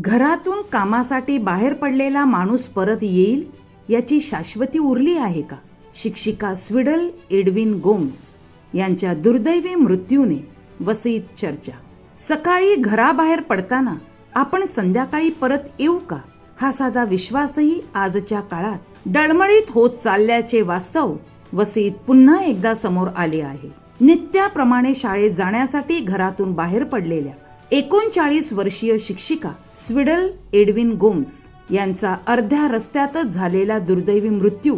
घरातून कामासाठी बाहेर पडलेला माणूस परत येईल याची शाश्वती उरली आहे का? शिक्षिका स्विडल एडविन गोम्स यांच्या दुर्दैवी मृत्यूने वसईत चर्चा. सकाळी घराबाहेर पडताना आपण संध्याकाळी परत येऊ का, हा साधा विश्वासही आजच्या काळात डळमळीत होत चालल्याचे वास्तव वसईत पुन्हा एकदा समोर आले आहे. नित्याप्रमाणे शाळेत जाण्यासाठी घरातून बाहेर पडलेल्या 39 वर्षीय शिक्षिका स्विडल एडविन गोम्स यांचा अर्ध्या रस्त्यातच झालेला दुर्दैवी मृत्यू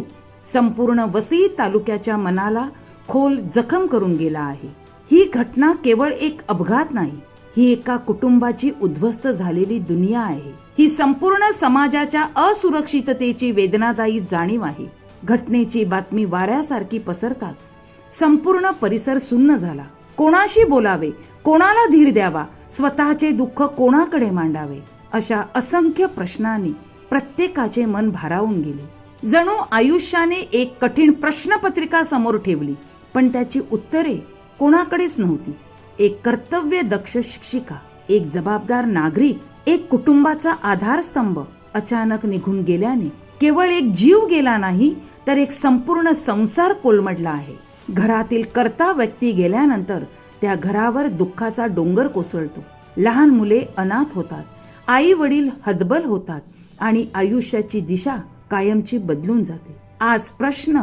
संपूर्ण वसई तालुक्याच्या मनाला खोल जखम करून गेला आहे. ही घटना केवळ एक अपघात नाही, ही एका कुटुंबाची उद्ध्वस्त झालेली दुनिया आहे. ही संपूर्ण समाजाच्या असुरक्षिततेची वेदनादायी जाणीव आहे. घटनेची बातमी वाऱ्यासारखी पसरताच संपूर्ण परिसर सुन्न झाला. कोणाशी बोलावे, कोणाला धीर द्यावा, स्वतःचे दुःख कोणाकडे मांडावे, अशा असंख्य प्रश्नांनी प्रत्येकाचे मन भारावून गेले. जणू आयुष्याने एक कठीण प्रश्नपत्रिका समोर ठेवली, पण त्याची उत्तरे कोणाकडेच नव्हती. एक कर्तव्यदक्ष शिक्षिका, एक जबाबदार नागरिक, एक कुटुंबाचा आधारस्तंभ अचानक निघून गेल्याने केवळ एक जीव गेला नाही, तर एक संपूर्ण संसार कोलमडला आहे. घरातील कर्ता व्यक्ती गेल्यानंतर त्या घरावर दुःखाचा डोंगर कोसळतो. लहान मुले अनाथ होतात, आई वडील हतबल होतात आणि आयुष्याची दिशा कायमची बदलून जाते. आज प्रश्न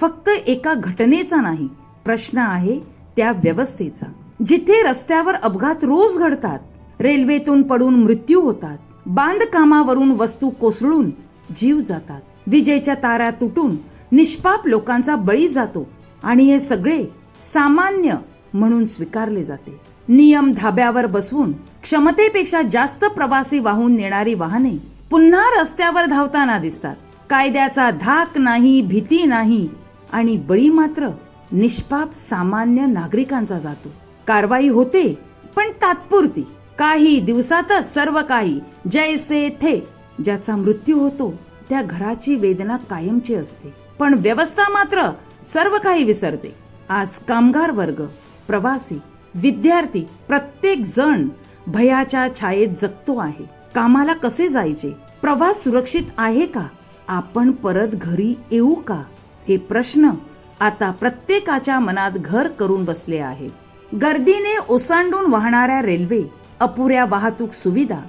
फक्त एका घटनेचा नाही, प्रश्न आहे त्या व्यवस्थेचा. जिथे रस्त्यावर अपघात रोज घडतात, रेल्वेतून पडून मृत्यू होतात, बांधकामावरून वस्तू कोसळून जीव जातात, विजेच्या तारा तुटून निष्पाप लोकांचा बळी जातो आणि हे सगळे सामान्य म्हणून स्वीकारले जाते. नियम धाब्यावर बसवून क्षमतेपेक्षा जास्त प्रवासी वाहून नेणारी वाहने पुन्हा रस्त्यावर धावताना दिसतात. कायद्याचा धाक नाही, भीती नाही आणि बळी मात्र निष्पाप सामान्य नागरिकांचा जातो. कारवाई होते पण तात्पुरती. काही दिवसातच सर्व काही जैसे थे. ज्याचा मृत्यू होतो त्या घराची वेदना कायमची असते, पण व्यवस्था मात्र सर्व काही विसरते. आज कामगार वर्ग, प्रवासी, विद्यार्थी प्रत्येक जण भयाच्या छायेत जगतो आहे. कामाला कसे जायचे? प्रवास सुरक्षित आहे का? आपण परत घरी येऊ का? हे प्रश्न आता प्रत्येकाच्या मनात घर करून बसले आहेत. गर्दीने ओसांडून वाहणाऱ्या रेल्वे, अपुऱ्या वाहतूक सुविधा,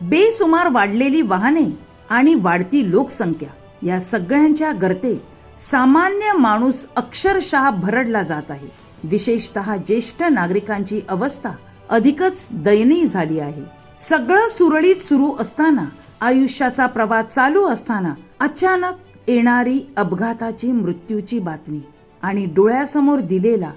बेसुमार वाढलेली वाहने आणि वाढती लोकसंख्या, या सगळ्यांच्या गर्तेत सामान्य माणूस अक्षरशः भरडला जात आहे. विशेषतः ज्येष्ठ नागरिकांची अवस्था अधिकच दयनीय झाली आहे. सगळं सुरळीत सुरू असताना, आयुष्याचा प्रवास चालू असताना अचानक येणारी अपघाताची, मृत्यूची बातमी आणि डोळ्यासमोर दिलेला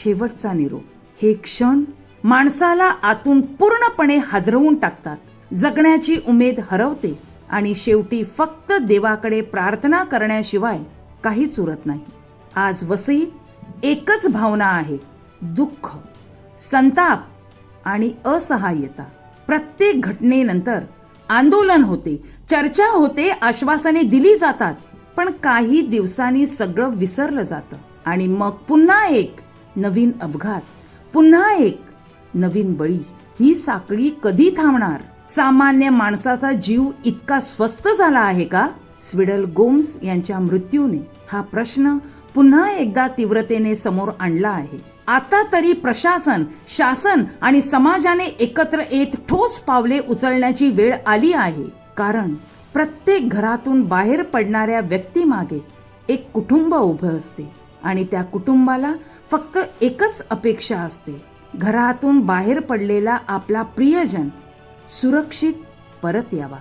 शेवटचा निरोप, हे क्षण माणसाला आतून पूर्णपणे हादरवून टाकतात. जगण्याची उमेद हरवते आणि शेवटी फक्त देवाकडे प्रार्थना करण्याशिवाय काहीच उरत नाही. आज वसईत एकच भावना आहे, दुःख, संताप आणि असहाय्यता. प्रत्येक घटनेनंतर आंदोलन होते, चर्चा होते, आश्वासने दिली जातात, पण काही दिवसांनी सगळं विसरलं जातं आणि मग पुन्हा एक नवीन अपघात, पुन्हा एक नवीन बळी. ही साखळी कधी थांबणार? सामान्य माणसाचा जीव इतका स्वस्त झाला आहे का? स्विडल गोम्स यांच्या मृत्यूने हा प्रश्न पुन्हा एकदा तीव्रतेने समोर आणला आहे. आता तरी प्रशासन, शासन आणि समाजाने एकत्र येत ठोस पावले उचलण्याची वेळ आली आहे. कारण प्रत्येक घरातून बाहेर पडणाऱ्या व्यक्तीमागे एक कुटुंब उभं असते आणि त्या कुटुंबाला फक्त एकच अपेक्षा असते, घरातून बाहेर पडलेला आपला प्रियजन सुरक्षित परत यावा.